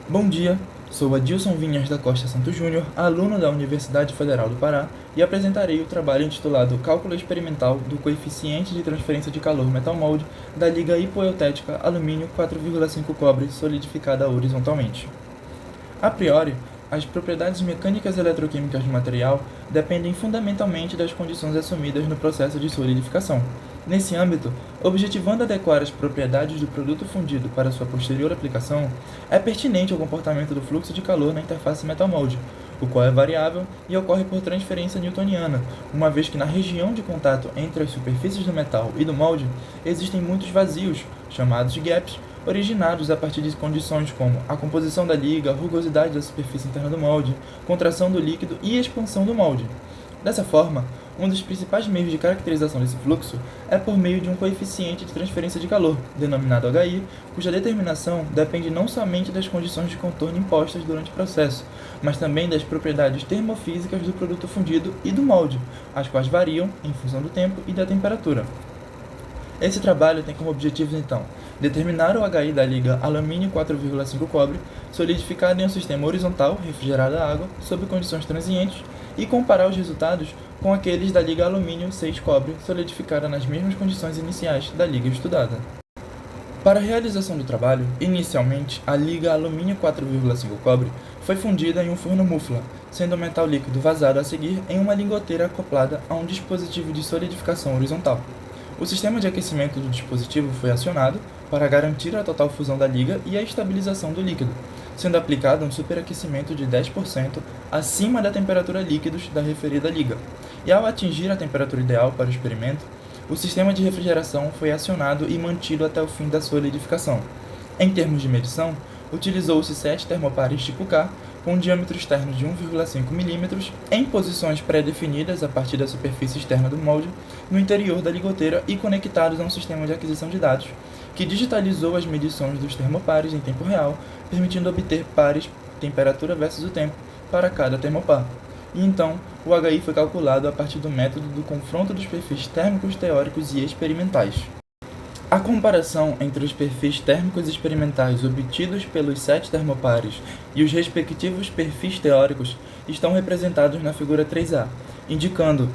Bom dia, sou Adilson Vinhas da Costa Santos Júnior, aluno da Universidade Federal do Pará, e apresentarei o trabalho intitulado Cálculo Experimental do Coeficiente de Transferência de Calor Metal Mold da liga hipoeutética alumínio 4,5 cobre solidificada horizontalmente. A priori, as propriedades mecânicas e eletroquímicas do material dependem fundamentalmente das condições assumidas no processo de solidificação. Nesse âmbito, objetivando adequar as propriedades do produto fundido para sua posterior aplicação, é pertinente o comportamento do fluxo de calor na interface metal-molde, o qual é variável e ocorre por transferência newtoniana, uma vez que na região de contato entre as superfícies do metal e do molde existem muitos vazios, chamados de gaps, originados a partir de condições como a composição da liga, a rugosidade da superfície interna do molde, contração do líquido e expansão do molde. Dessa forma, um dos principais meios de caracterização desse fluxo é por meio de um coeficiente de transferência de calor, denominado HI, cuja determinação depende não somente das condições de contorno impostas durante o processo, mas também das propriedades termofísicas do produto fundido e do molde, as quais variam em função do tempo e da temperatura. Esse trabalho tem como objetivos, então, determinar o HI da liga alumínio 4,5 cobre, solidificada em um sistema horizontal, refrigerada a água, sob condições transientes, e comparar os resultados com aqueles da liga alumínio 6 cobre, solidificada nas mesmas condições iniciais da liga estudada. Para a realização do trabalho, inicialmente, a liga alumínio 4,5 cobre foi fundida em um forno mufla, sendo o metal líquido vazado a seguir em uma lingoteira acoplada a um dispositivo de solidificação horizontal. O sistema de aquecimento do dispositivo foi acionado para garantir a total fusão da liga e a estabilização do líquido, sendo aplicado um superaquecimento de 10% acima da temperatura líquidos da referida liga. E ao atingir a temperatura ideal para o experimento, o sistema de refrigeração foi acionado e mantido até o fim da solidificação. Em termos de medição, utilizou-se 7 termopares tipo K, com um diâmetro externo de 1,5 mm, em posições pré-definidas a partir da superfície externa do molde, no interior da ligoteira e conectados a um sistema de aquisição de dados, que digitalizou as medições dos termopares em tempo real, permitindo obter pares temperatura versus o tempo para cada termopar. E então, o HI foi calculado a partir do método do confronto dos perfis térmicos teóricos e experimentais. A comparação entre os perfis térmicos experimentais obtidos pelos 7 termopares e os respectivos perfis teóricos estão representados na figura 3A, indicando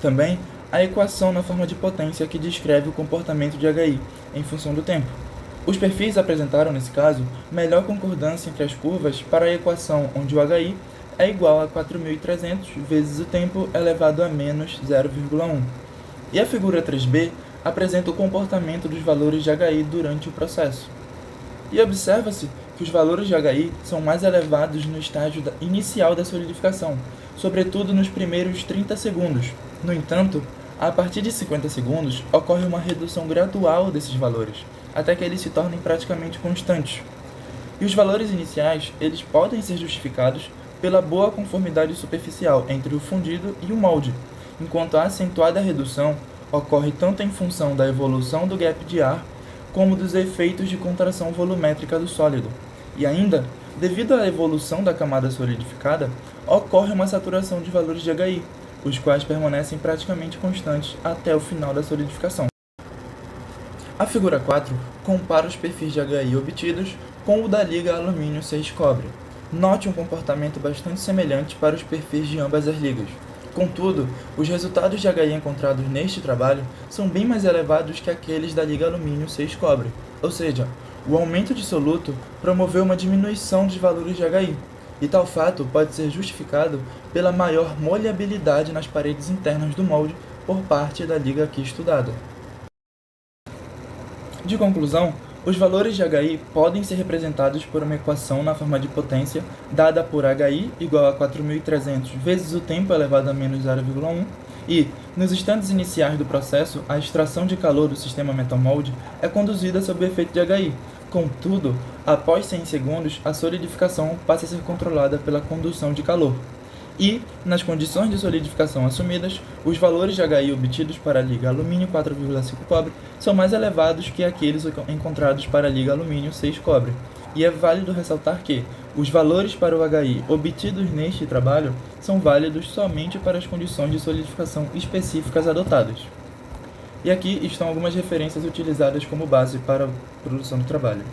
também a equação na forma de potência que descreve o comportamento de HI em função do tempo. Os perfis apresentaram, nesse caso, melhor concordância entre as curvas para a equação onde o HI é igual a 4.300 vezes o tempo elevado a menos 0,1. E a figura 3B apresenta o comportamento dos valores de HI durante o processo. E observa-se que os valores de HI são mais elevados no estágio inicial da solidificação, sobretudo nos primeiros 30 segundos. No entanto, a partir de 50 segundos, ocorre uma redução gradual desses valores, até que eles se tornem praticamente constantes. E os valores iniciais, eles podem ser justificados pela boa conformidade superficial entre o fundido e o molde, enquanto a acentuada redução ocorre tanto em função da evolução do gap de ar, como dos efeitos de contração volumétrica do sólido. E ainda, devido à evolução da camada solidificada, ocorre uma saturação de valores de HI, os quais permanecem praticamente constantes até o final da solidificação. A figura 4 compara os perfis de HI obtidos com o da liga alumínio 6 cobre. Note um comportamento bastante semelhante para os perfis de ambas as ligas. Contudo, os resultados de HI encontrados neste trabalho são bem mais elevados que aqueles da liga alumínio 6 cobre, ou seja, o aumento de soluto promoveu uma diminuição dos valores de HI, e tal fato pode ser justificado pela maior molhabilidade nas paredes internas do molde por parte da liga aqui estudada. De conclusão, os valores de HI podem ser representados por uma equação na forma de potência dada por HI igual a 4.300 vezes o tempo elevado a menos 0,1 e, nos instantes iniciais do processo, a extração de calor do sistema metal mold é conduzida sob o efeito de HI. Contudo, após 100 segundos, a solidificação passa a ser controlada pela condução de calor. E, nas condições de solidificação assumidas, os valores de HI obtidos para a liga alumínio 4,5 cobre são mais elevados que aqueles encontrados para a liga alumínio 6 cobre. E é válido ressaltar que os valores para o HI obtidos neste trabalho são válidos somente para as condições de solidificação específicas adotadas. E aqui estão algumas referências utilizadas como base para a produção do trabalho.